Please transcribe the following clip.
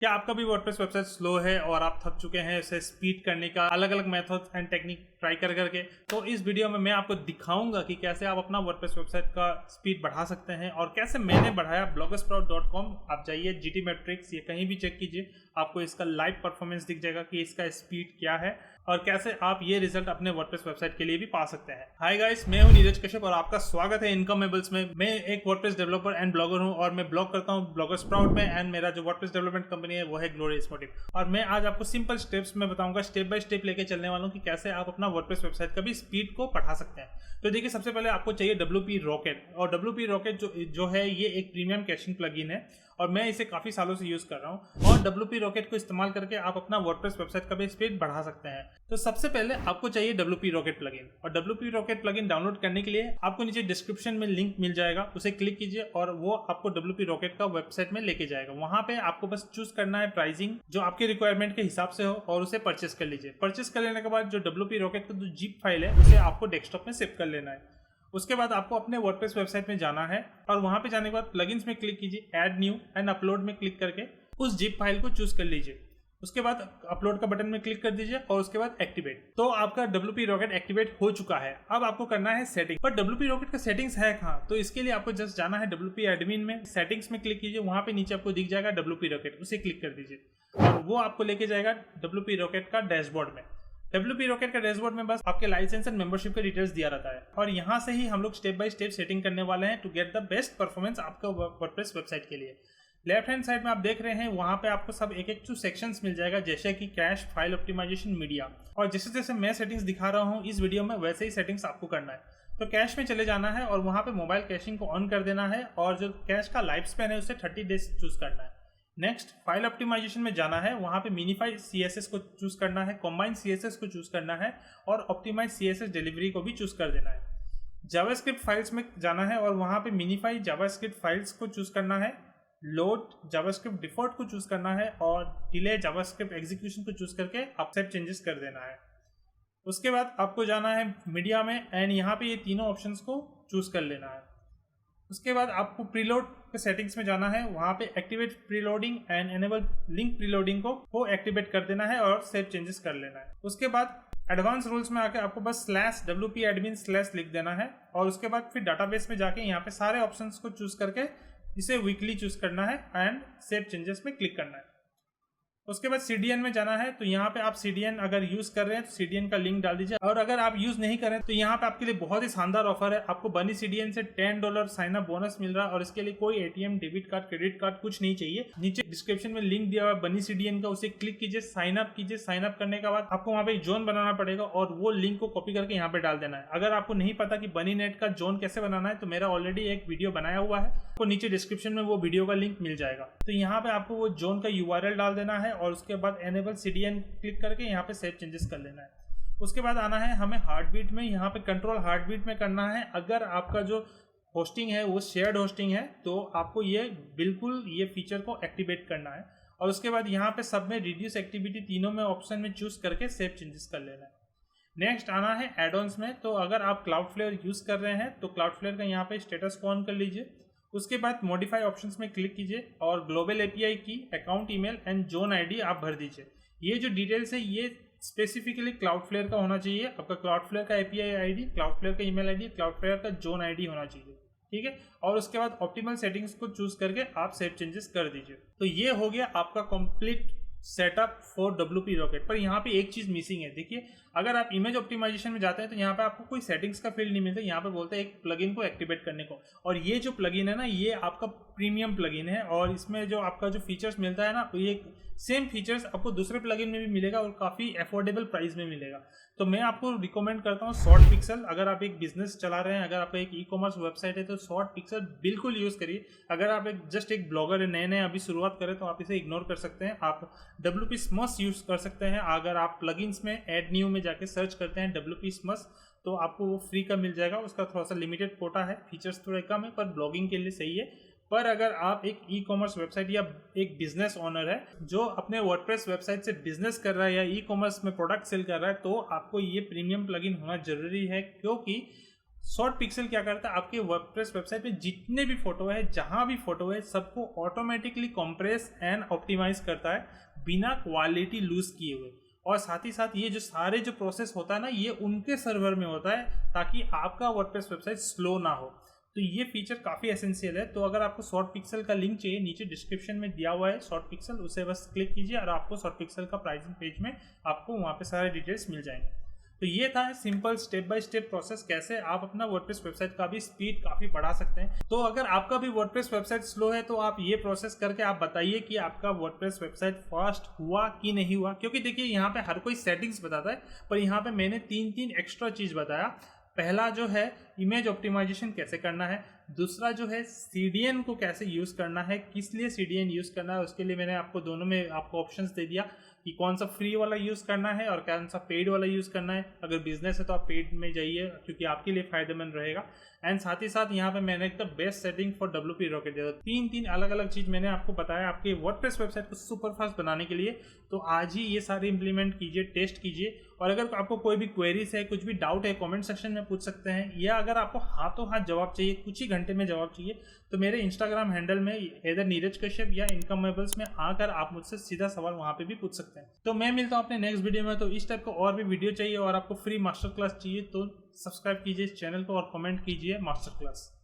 क्या आपका भी वर्डप्रेस वेबसाइट स्लो है और आप थक चुके हैं इसे स्पीड करने का अलग अलग मेथड एंड टेक्निक ट्राई कर करके? तो इस वीडियो में मैं आपको दिखाऊंगा कि कैसे आप अपना वर्डप्रेस वेबसाइट का स्पीड बढ़ा सकते हैं और कैसे मैंने बढ़ाया। bloggerSprout.com आप जाइए, GT मैट्रिक्स ये कहीं भी चेक कीजिए, आपको इसका लाइव परफॉर्मेंस दिख जाएगा कि इसका स्पीड क्या है और कैसे आप ये रिजल्ट अपने वर्डप्रेस वेबसाइट के लिए भी पा सकते हैं। हाय गाइस, मैं हूं नीरज कश्यप और आपका स्वागत है इनकमेबल्स में। मैं एक वर्डप्रेस डेवलपर एंड ब्लॉगर हूं और मैं ब्लॉग करता हूं bloggerSprout में एंड मेरा जो वर्डप्रेस डेवलपमेंट कंपनी है वो है ग्लोरियस मोटिव। और मैं आज आपको सिंपल स्टेप्स में बताऊंगा, स्टेप बाय स्टेप लेके चलने वाला हूं कि कैसे आप अपना वर्डप्रेस वेबसाइट का भी स्पीड को बढ़ा सकते हैं। तो देखिए, सबसे पहले आपको चाहिए WP Rocket। और WP Rocket जो है ये एक प्रीमियम कैशिंग प्लगइन है और मैं इसे काफी सालों से यूज कर रहा हूं। और WP Rocket को इस्तेमाल करके आप अपना वर्डप्रेस वेबसाइट का भी स्पीड बढ़ा सकते हैं। तो सबसे पहले आपको चाहिए WP Rocket प्लगइन। और WP Rocket प्लगइन डाउनलोड करने के लिए आपको नीचे डिस्क्रिप्शन में लिंक मिल जाएगा, उसे क्लिक कीजिए और वो आपको WP Rocket का वेबसाइट में लेके जाएगा। वहां पे आपको बस चूज करना है प्राइसिंग जो आपके रिक्वायरमेंट के हिसाब से हो और उसे परचेस कर लीजिए। परचेस कर लेने के बाद जो WP Rocket का जो जिप फाइल है उसे आपको डेस्कटॉप में सेव कर लेना है। उसके बाद आपको अपने वर्डप्रेस वेबसाइट में जाना है और वहां पे जाने के बाद प्लगइन्स में क्लिक कीजिए, ऐड न्यू एंड अपलोड में क्लिक करके उस जिप फाइल को चूज कर लीजिए। उसके बाद अपलोड का बटन में क्लिक कर दीजिए और उसके बाद एक्टिवेट। तो आपका WP Rocket एक्टिवेट हो चुका है। अब आपको करना है सेटिंग। पर WP Rocket का सेटिंग्स है कहाँ? तो इसके लिए आपको जस्ट जाना है WP एडमिन में, सेटिंग्स में क्लिक कीजिए, वहां पे नीचे आपको दिख जाएगा WP Rocket, उसे क्लिक कर दीजिए और वो आपको लेके जाएगा WP Rocket का डैशबोर्ड में। WP Rocket का डैशबोर्ड में बस आपके लाइसेंस एंड मेंबरशिप का डिटेल्स दिया रहता है और यहाँ से ही हम लोग स्टेप बाय स्टेप सेटिंग करने वाले हैं to get the best performance आपका वर्डप्रेस वेबसाइट के लिए। लेफ्ट हैंड साइड में आप देख रहे हैं, वहां पे आपको सब एक एक सेक्शंस मिल जाएगा, जैसे कि कैश, फाइल ऑप्टिमाइजेशन, मीडिया। और जैसे जैसे मैं सेटिंग्स दिखा रहा हूँ इस वीडियो में वैसे ही सेटिंग्स आपको करना है। तो कैश में चले जाना है और वहां पे मोबाइल कैशिंग को ऑन कर देना है और जो कैश का लाइफ स्पैन है उसे 30 डेज चूज करना है। नेक्स्ट फाइल ऑप्टिमाइजेशन में जाना है, वहां पे मिनिफाई CSS को चूज करना है, कॉम्बाइन CSS को चूज करना है और ऑप्टिमाइज CSS डिलीवरी को भी चूज कर देना है। जावास्क्रिप्ट फाइल्स में जाना है और वहां पे मिनिफाई जावास्क्रिप्ट फाइल्स को चूज करना है, लोड जावास्क्रिप्ट डिफॉल्ट को चूज करना है और डिले जावास्क्रिप्ट एग्जीक्यूशन को चूज करके एक्सेप्ट चेंजेस कर देना है। उसके बाद आपको जाना है मीडिया में एंड यहाँ पे ये तीनों ऑप्शंस को चूज कर लेना है। उसके बाद आपको प्रीलोड के सेटिंग्स में जाना है, वहां पे activate preloading and enable link preloading को एक्टिवेट कर देना है और सेव चेंजेस कर लेना है। उसके बाद एडवांस रूल्स में आके आपको बस /WP admin/ लिख देना है और उसके बाद फिर डाटाबेस में जाके यहाँ पे सारे ऑप्शंस को चूज करके इसे वीकली चूज करना है एंड सेव चेंजेस में क्लिक करना है। उसके बाद CDN में जाना है, तो यहाँ पे आप CDN अगर यूज कर रहे हैं तो CDN का लिंक डाल दीजिए और अगर आप यूज नहीं कर रहे हैं तो यहाँ पे आपके लिए बहुत ही शानदार ऑफर है। आपको बनी CDN से $10 साइन अप बोनस मिल रहा है और इसके लिए कोई ATM, debit card, credit card कुछ नहीं चाहिए। नीचे डिस्क्रिप्शन में लिंक दिया हुआ है बनी CDN का, उसे क्लिक कीजिए, साइन अप कीजिए। साइन अप करने के बाद आपको वहाँ पे जोन बनाना पड़ेगा और वो लिंक को कॉपी करके यहाँ पे डाल देना है। अगर आपको नहीं पता कि बनी नेट का जोन कैसे बनाना है तो मेरा ऑलरेडी एक वीडियो बनाया हुआ है, आपको नीचे डिस्क्रिप्शन में वो वीडियो का लिंक मिल जाएगा। तो यहाँ पे आपको वो जोन का URL डाल देना है और उसके बाद एनेबल CDN क्लिक करके यहाँ पे सेव चेंजेस कर लेना है। उसके बाद आना है हमें हार्टबीट में, यहाँ पे कंट्रोल हार्टबीट में करना है। अगर आपका जो होस्टिंग है वो शेयर्ड होस्टिंग है तो आपको ये बिल्कुल ये फीचर को एक्टिवेट करना है और उसके बाद यहाँ पे सब में रिड्यूस एक्टिविटी तीनों में ऑप्शन में चूज करके सेव चेंजेस कर लेना है। नेक्स्ट आना है एड-ऑन्स में, तो अगर आप क्लाउडफ्लेयर यूज कर रहे हैं तो क्लाउडफ्लेयर का यहाँ पे स्टेटस को ऑन कर लीजिए। उसके बाद मॉडिफाई ऑप्शंस में क्लिक कीजिए और ग्लोबल API की, account, email and zone ID आप भर दीजिए। ये जो डिटेल्स है ये स्पेसिफिकली क्लाउडफ्लेयर का होना चाहिए। आपका क्लाउडफ्लेयर का API ID, क्लाउडफ्लेयर का ईमेल ID, क्लाउडफ्लेयर का जोन ID होना चाहिए, ठीक है। और उसके बाद ऑप्टिमल सेटिंग्स को चूज करके आप सेव चेंजेस कर दीजिए। तो ये हो गया आपका complete setup for WP Rocket। पर यहाँ पे एक चीज मिसिंग है। देखिए, अगर आप इमेज ऑप्टिमाइजेशन में जाते हैं तो यहाँ पे आपको कोई सेटिंग्स का फील्ड नहीं मिलता। यहाँ पे बोलते हैं एक प्लगइन को एक्टिवेट करने को, और ये जो प्लगइन है ना ये आपका प्रीमियम प्लगइन है और इसमें जो आपका जो फीचर्स मिलता है ना ये सेम फीचर्स आपको दूसरे प्लगइन में भी मिलेगा और काफ़ी अफोर्डेबल प्राइस में मिलेगा। तो मैं आपको रिकमेंड करता हूँ शॉर्ट पिक्सल। अगर आप एक बिजनेस चला रहे हैं, अगर आपका एक ई-कॉमर्स वेबसाइट है तो शॉर्ट पिक्सल बिल्कुल यूज़ करिए। अगर आप जस्ट एक ब्लॉगर है, नए नए अभी शुरुआत करें तो आप इसे इग्नोर कर सकते हैं। आप WP Smurfs यूज़ कर सकते हैं। अगर आप प्लगइन्स में ऐड न्यू में जाके सर्च करते हैं WP Smurfs तो आपको वो फ्री का मिल जाएगा। उसका थोड़ा सा लिमिटेड कोटा है, फीचर्स थोड़े कम है पर ब्लॉगिंग के लिए सही है। पर अगर आप एक ई-कॉमर्स वेबसाइट या एक बिजनेस ओनर है जो अपने वर्डप्रेस वेबसाइट से बिजनेस कर रहा है या ई-कॉमर्स में प्रोडक्ट सेल कर रहा है तो आपको ये प्रीमियम प्लगइन होना जरूरी है, क्योंकि शॉर्ट पिक्सल क्या करता है, आपके वर्डप्रेस वेबसाइट पे जितने भी फोटो है, जहां भी फोटो है, सबको ऑटोमेटिकली कंप्रेस एंड ऑप्टिमाइज करता है बिना क्वालिटी लूज किए हुए। और साथ ही साथ ये जो सारे जो प्रोसेस होता है ना, ये उनके सर्वर में होता है ताकि आपका वर्डप्रेस वेबसाइट स्लो ना हो। तो ये फीचर काफ़ी एसेंशियल है। तो अगर आपको शॉर्ट पिक्सल का लिंक चाहिए, नीचे डिस्क्रिप्शन में दिया हुआ है शॉर्ट पिक्सल, उसे बस क्लिक कीजिए और आपको शॉर्ट पिक्सल का प्राइसिंग पेज में आपको वहाँ पे सारे डिटेल्स मिल जाएंगे। तो ये था simple step by step process, कैसे आप अपना वर्डप्रेस वेबसाइट का भी स्पीड काफ़ी बढ़ा सकते हैं। तो अगर आपका भी वर्डप्रेस वेबसाइट स्लो है तो आप ये प्रोसेस करके आप बताइए कि आपका वर्डप्रेस वेबसाइट फास्ट हुआ कि नहीं हुआ। क्योंकि देखिए यहाँ पे हर कोई सेटिंग्स बताता है, पर यहाँ पे मैंने तीन एक्स्ट्रा चीज़ बताया। पहला जो है इमेज ऑप्टिमाइजेशन कैसे करना है, दूसरा जो है CDN को कैसे यूज़ करना है, किस लिए CDN यूज़ करना है, उसके लिए मैंने आपको दोनों में आपको ऑप्शंस दे दिया कि कौन सा फ्री वाला यूज़ करना है और कौन सा पेड वाला यूज़ करना है। अगर बिजनेस है तो आप पेड में जाइए क्योंकि आपके लिए फ़ायदेमंद रहेगा। एंड साथ ही साथ यहाँ पे मैंने the best setting for WP rocket दिया। तीन अलग अलग चीज़ मैंने आपको बताया आपके वर्डप्रेस वेबसाइट को सुपर फास्ट बनाने के लिए। तो आज ही ये सारे इंप्लीमेंट कीजिए, टेस्ट कीजिए। और अगर आपको कोई भी क्वेरीज है, कुछ भी डाउट है, कमेंट सेक्शन में पूछ सकते हैं, या अगर आपको हाथों हाथ जवाब चाहिए, कुछ ही घंटे में जवाब चाहिए, तो मेरे इंस्टाग्राम हैंडल में इधर नीरज कश्यप या इनकमेबल्स में आकर आप मुझसे सीधा सवाल वहाँ पे भी पूछ सकते हैं। तो मैं मिलता हूँ अपने नेक्स्ट वीडियो में। तो इस टाइप का और भी वीडियो चाहिए और आपको फ्री मास्टर क्लास चाहिए तो सब्सक्राइब कीजिए इस चैनल को और कमेंट कीजिए मास्टर क्लास।